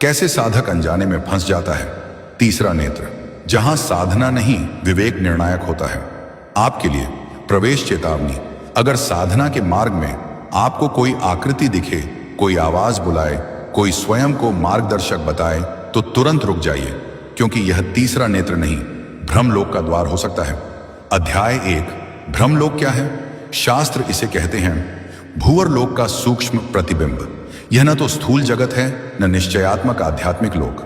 कैसे साधक अनजाने में फंस जाता है। तीसरा नेत्र, जहां साधना नहीं विवेक निर्णायक होता है। आपके लिए प्रवेश चेतावनी, अगर साधना के मार्ग में आपको कोई आकृति दिखे, कोई आवाज बुलाए, कोई स्वयं को मार्गदर्शक बताए, तो तुरंत रुक जाइए, क्योंकि यह तीसरा नेत्र नहीं, ब्रह्मलोक का द्वार हो सकता है। अध्याय 1, ब्रह्मलोक क्या है? शास्त्र इसे कहते हैं भूवर लोक का सूक्ष्म प्रतिबिंब। यह न तो स्थूल जगत है, न निश्चयात्मक आध्यात्मिक लोक।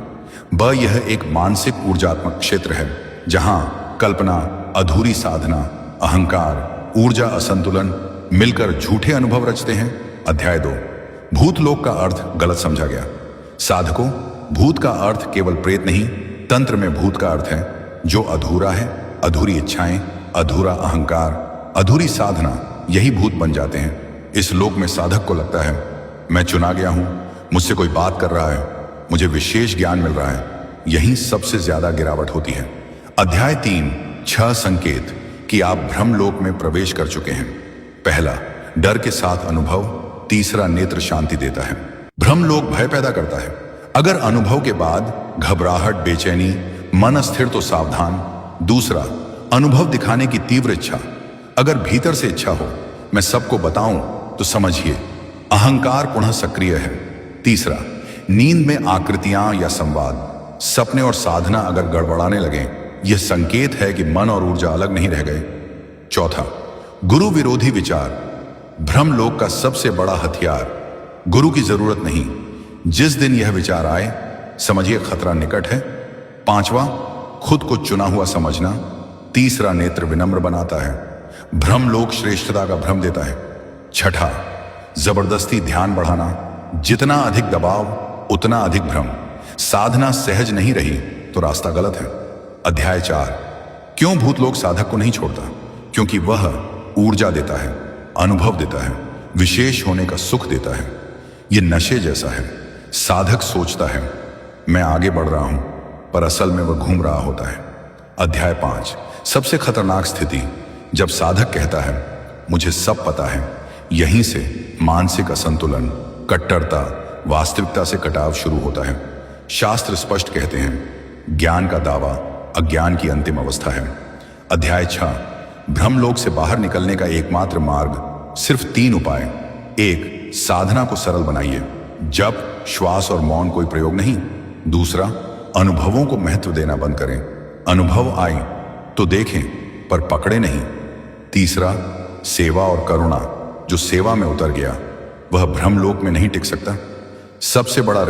यह एक मानसिक ऊर्जात्मक क्षेत्र है, जहां कल्पना, अधूरी साधना, अहंकार, ऊर्जा असंतुलन मिलकर झूठे अनुभव रचते हैं। अध्याय 2, भूतलोक का अर्थ गलत समझा गया। साधकों, भूत का अर्थ केवल प्रेत नहीं, तंत्र में भूत का अर्थ है जो अधूरा है। अधूरी इच्छाएं, अधूरा अहंकार, अधूरी साधना, यही भूत बन जाते हैं। इस लोक में साधक को लगता है मैं चुना गया हूं, मुझसे कोई बात कर रहा है, मुझे विशेष ज्ञान मिल रहा है। यहीं सबसे ज्यादा गिरावट होती है। अध्याय 3, 6 संकेत कि आप ब्रह्मलोक में प्रवेश कर चुके हैं। पहला, डर के साथ अनुभव। तीसरा नेत्र शांति देता है। ब्रह्मलोक भय पैदा करता है। अगर अनुभव के बाद घबराहट, बेचैनी, मन अस्थिर तो सावधान। दूसरा, अनुभव दिखाने की तीव्र इच्छा। अगर भीतर से इच्छा हो मैं सबको बताऊं, तो समझिए अहंकार पुनः सक्रिय है। तीसरा, नींद में आकृतियां या संवाद, सपने और साधना अगर गड़बड़ाने लगे, यह संकेत है कि मन और ऊर्जा अलग नहीं रह गए। चौथा, गुरु विरोधी विचार। ब्रह्मलोक का सबसे बड़ा हथियार गुरु की जरूरत नहीं। जिस दिन यह विचार आए, समझिए खतरा निकट है। पांचवा, खुद को चुना हुआ समझना। तीसरा नेत्र विनम्र बनाता है। ब्रह्मलोक श्रेष्ठता का भ्रम देता है। छठा, जबरदस्ती ध्यान बढ़ाना। जितना अधिक दबाव, उतना अधिक भ्रम। साधना सहज नहीं रही तो रास्ता गलत है। अध्याय 4, क्यों भूतलोक साधक को नहीं छोड़ता? क्योंकि वह ऊर्जा देता है, अनुभव देता है, विशेष होने का सुख देता है। यह नशे जैसा है। साधक सोचता है मैं आगे बढ़ रहा हूं, पर असल में वह घूम रहा होता है। अध्याय 5, सबसे खतरनाक स्थिति, जब साधक कहता है मुझे सब पता है। यहीं से मानसिक असंतुलन, कट्टरता, वास्तविकता से कटाव शुरू होता है। शास्त्र स्पष्ट कहते हैं ज्ञान का दावा अज्ञान की अंतिम अवस्था है। अध्याय 6, ब्रह्मलोक से बाहर निकलने का एकमात्र मार्ग, सिर्फ 3 उपाय। 1, साधना को सरल बनाइए। जप, श्वास और मौन कोई प्रयोग नहीं। दूसरा, अनुभवों को महत्व देना बंद करें। अनुभव आए तो देखें, पर पकड़े नहीं। तीसरा, सेवा और करुणा। जो सेवा में उतर गया वह ब्रह्मलोक में नहीं टिक सकता। सबसे बड़ा